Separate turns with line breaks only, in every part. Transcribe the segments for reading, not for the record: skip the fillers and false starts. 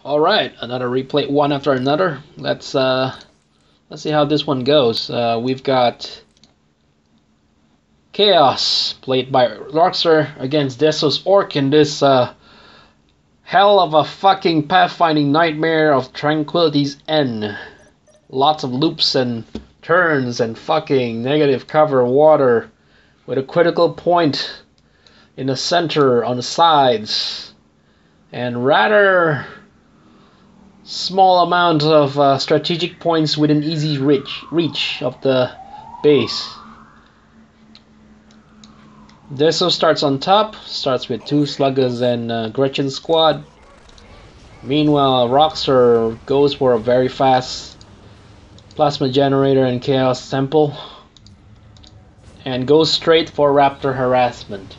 All right, another replay, one after another. Let's see how this one goes. We've got Chaos, played by Roxor, against Deso's Orc in this hell of a fucking pathfinding nightmare of Tranquility's End. Lots of loops and turns and fucking negative cover water with a critical point in the center on the sides and rather small amount of strategic points within easy reach of the base. Deso starts on top, starts with 2 Sluggers and Gretchen's squad. Meanwhile, Roxor goes for a very fast Plasma Generator and Chaos Temple and goes straight for Raptor Harassment.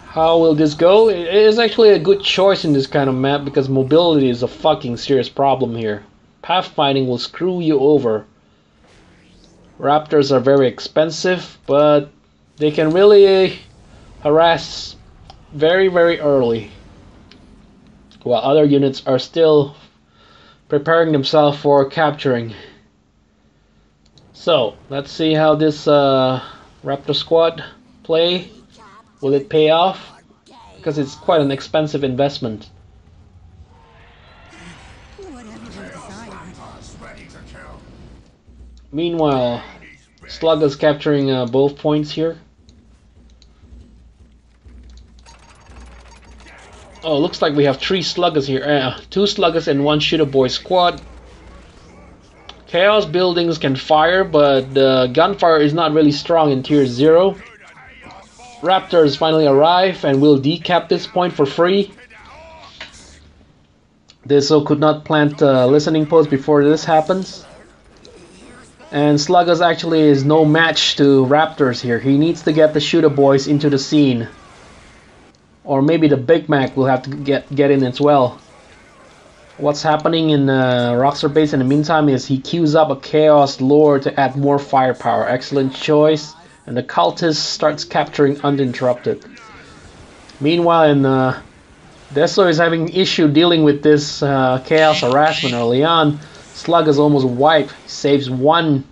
How will this go? It is actually a good choice in this kind of map because mobility is a fucking serious problem here. Pathfinding will screw you over. Raptors are very expensive, but they can really harass very early, while other units are still preparing themselves for capturing. So let's see how this Raptor squad play. Will it pay off? Because it's quite an expensive investment. Meanwhile, Slugger's capturing both points here. Oh, looks like we have 3 Sluggers here. 2 Sluggers and 1 Shooter Boy squad. Chaos buildings can fire, but gunfire is not really strong in tier 0. Raptors finally arrive and will decap this point for free. Deso could not plant listening post before this happens. And Sluggers actually is no match to Raptors here. He needs to get the Shooter Boys into the scene. Or maybe the Big Mac will have to get in as well. What's happening in Roxor base in the meantime is he queues up a Chaos Lord to add more firepower. Excellent choice. And the cultist starts capturing uninterrupted. Meanwhile, Deso is having issue dealing with this Chaos harassment early on. Slug is almost wiped. He saves 1.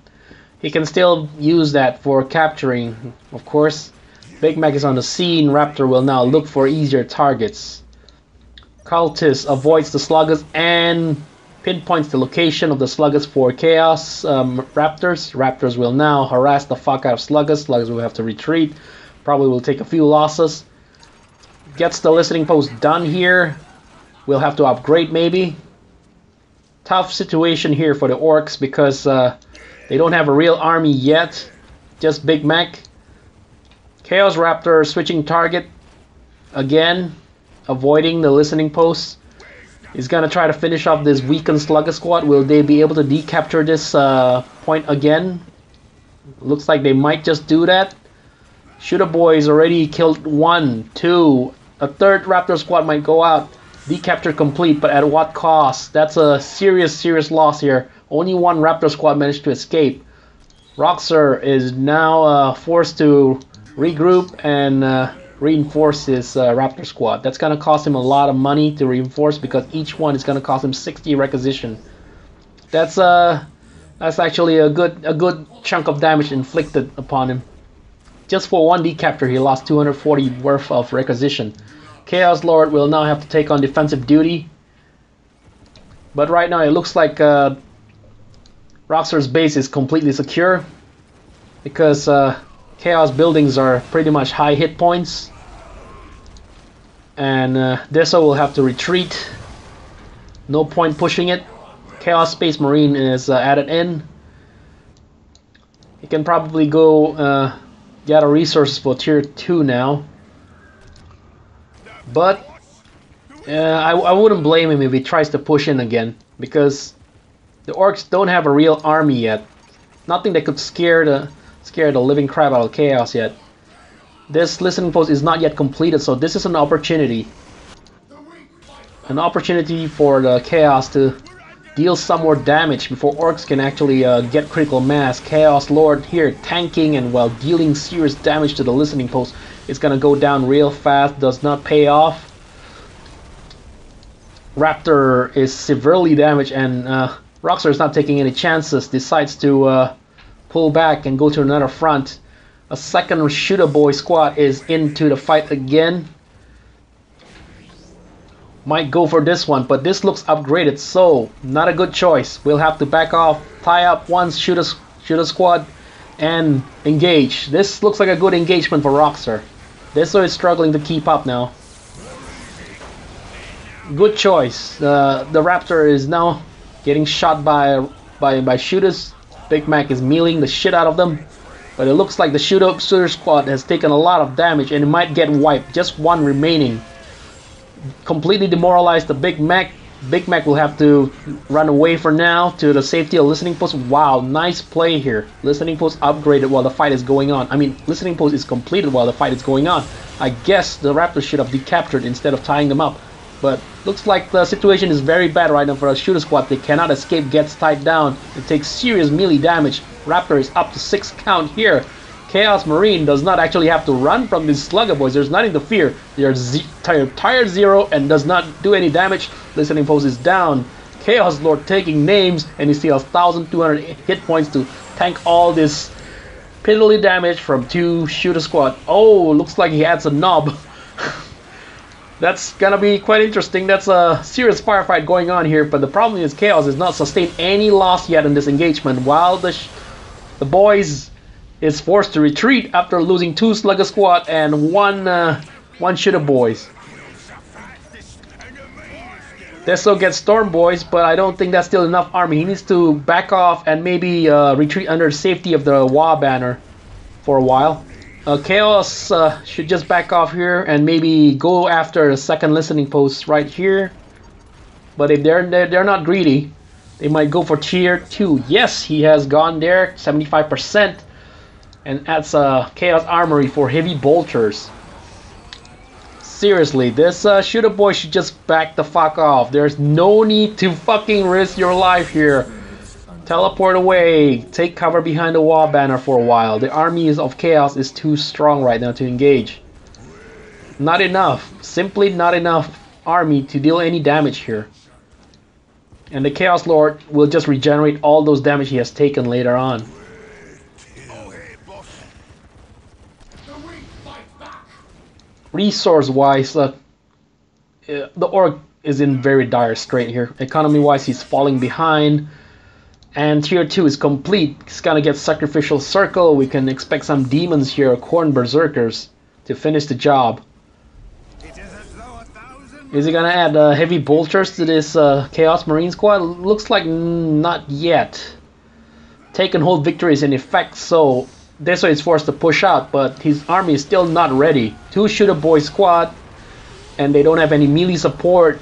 He can still use that for capturing, of course. Big Mac is on the scene. Raptor will now look for easier targets. Cultist avoids the Sluggers and pinpoints the location of the Sluggers for Chaos Raptors. Raptors will now harass the fuck out of Sluggers. Sluggers will have to retreat. Probably will take a few losses. Gets the listening post done here. We'll have to upgrade maybe. Tough situation here for the Orks because they don't have a real army yet. Just Big Mac. Chaos Raptor switching target again. Avoiding the listening post. He's gonna try to finish off this weakened Slugger squad. Will they be able to decapture this point again? Looks like they might just do that. Shooter Boys already killed 1, 2. A 3rd Raptor squad might go out. Decapture complete, but at what cost? That's a serious loss here. Only 1 Raptor squad managed to escape. Roxor is now forced to regroup and reinforce his Raptor squad. That's gonna cost him a lot of money to reinforce because each one is gonna cost him 60 requisition. That's actually a good chunk of damage inflicted upon him. Just for 1 decapture, he lost 240 worth of requisition. Chaos Lord will now have to take on defensive duty. But right now it looks like Roxor's base is completely secure because Chaos buildings are pretty much high hit points. And Deso will have to retreat. No point pushing it. Chaos Space Marine is added in. He can probably go gather resources for tier 2 now. But I wouldn't blame him if he tries to push in again. Because the Orks don't have a real army yet. Nothing that could scare the living crap out of Chaos yet. This listening post is not yet completed, so this is an opportunity. An opportunity for the Chaos to deal some more damage before Orks can actually get critical mass. Chaos Lord here tanking and while dealing serious damage to the listening post. It's gonna go down real fast, does not pay off. Raptor is severely damaged, and Roxor is not taking any chances. Decides to pull back and go to another front. A second Shooter Boy squad is into the fight again. Might go for this one, but this looks upgraded, so not a good choice. We'll have to back off, tie up one shooter squad, and engage. This looks like a good engagement for Roxor. Deso is struggling to keep up now. Good choice. The Raptor is now getting shot by shooters. Big Mac is mealing the shit out of them. But it looks like the shooter squad has taken a lot of damage and it might get wiped. Just one remaining. Completely demoralized the Big Mac. Big Mac will have to run away for now to the safety of listening post. Wow, nice play here. Listening post upgraded while the fight is going on. I mean, listening post is completed while the fight is going on. I guess the Raptors should have decaptured instead of tying them up. But looks like the situation is very bad right now for a shooter squad. They cannot escape, gets tied down. It takes serious melee damage. Raptor is up to 6 count here. Chaos Marine does not actually have to run from these Slugger Boys. There's nothing to fear. They are tired 0 and does not do any damage. Listening post is down. Chaos Lord taking names, and he still has 1,200 hit points to tank all this piddly damage from 2 shooter squad. Oh, looks like he adds a knob. That's gonna be quite interesting. That's a serious firefight going on here, but the problem is Chaos has not sustained any loss yet in this engagement, while the boys is forced to retreat after losing 2 Slugger squad and one shooter boys. Deso gets Storm Boys, but I don't think that's still enough army. He needs to back off and maybe retreat under safety of the WA banner for a while. Chaos should just back off here and maybe go after the second listening post right here. But if they're not greedy, they might go for tier 2. Yes, he has gone there, 75%. And adds a Chaos Armory for heavy bolters. Seriously, this shooter boy should just back the fuck off. There's no need to fucking risk your life here. Teleport away. Take cover behind the wall banner for a while. The armies of Chaos is too strong right now to engage. Not enough. Simply not enough army to deal any damage here. And the Chaos Lord will just regenerate all those damage he has taken later on. Resource-wise, the Orc is in very dire strait here. Economy-wise, he's falling behind. And tier 2 is complete. He's gonna get Sacrificial Circle. We can expect some demons here, Corn Berserkers, to finish the job. Is he gonna add heavy bolters to this Chaos Marine squad? Looks like not yet. Take and hold victory is in effect, so Deso is forced to push out, but his army is still not ready. 2 shooter boy squad, and they don't have any melee support.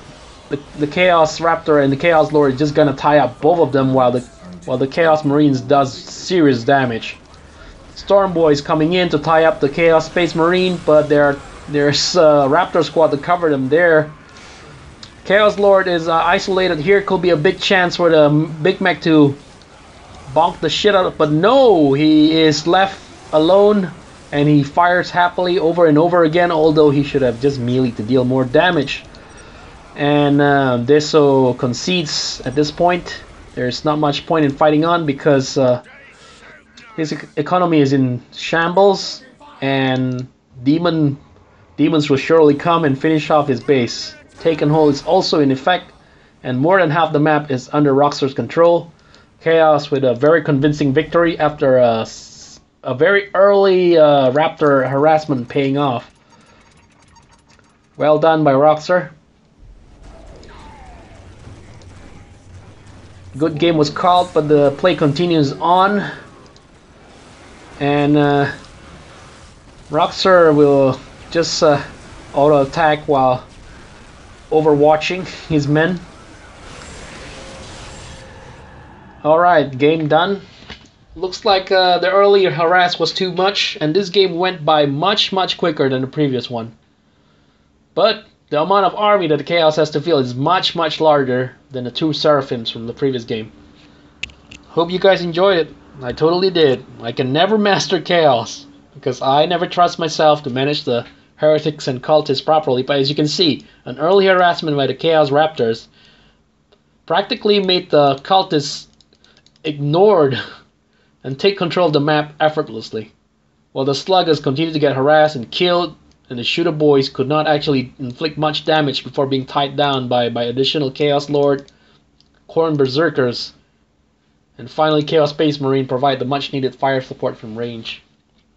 The Chaos Raptor and the Chaos Lord is just gonna tie up both of them while the Chaos Marines does serious damage. Storm Boys coming in to tie up the Chaos Space Marine, but there's Raptor squad to cover them there. Chaos Lord is isolated here. Could be a big chance for the Big Mac to bonk the shit out of, but no, he is left alone and he fires happily over and over again, although he should have just melee to deal more damage. And Deso concedes at this point. There's not much point in fighting on because his economy is in shambles, and demons will surely come and finish off his base. Take and hold is also in effect, and more than half the map is under Roxor's control. Chaos with a very convincing victory after a very early Raptor harassment paying off. Well done by Roxor. Good game was called, but the play continues on. And Roxor will just auto attack while overwatching his men. Alright, game done. Looks like the earlier harass was too much, and this game went by much quicker than the previous one. But the amount of army that the Chaos has to field is much larger than the 2 Seraphims from the previous game. Hope you guys enjoyed it. I totally did. I can never master Chaos because I never trust myself to manage the heretics and cultists properly, but as you can see, an early harassment by the Chaos Raptors practically made the cultists ignored and take control of the map effortlessly, while the sluggers continued to get harassed and killed, and the shooter boys could not actually inflict much damage before being tied down by additional Chaos Lord, Khorne Berserkers, and finally Chaos Space Marine provide the much needed fire support from range.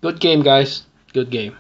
Good game, guys. Good game.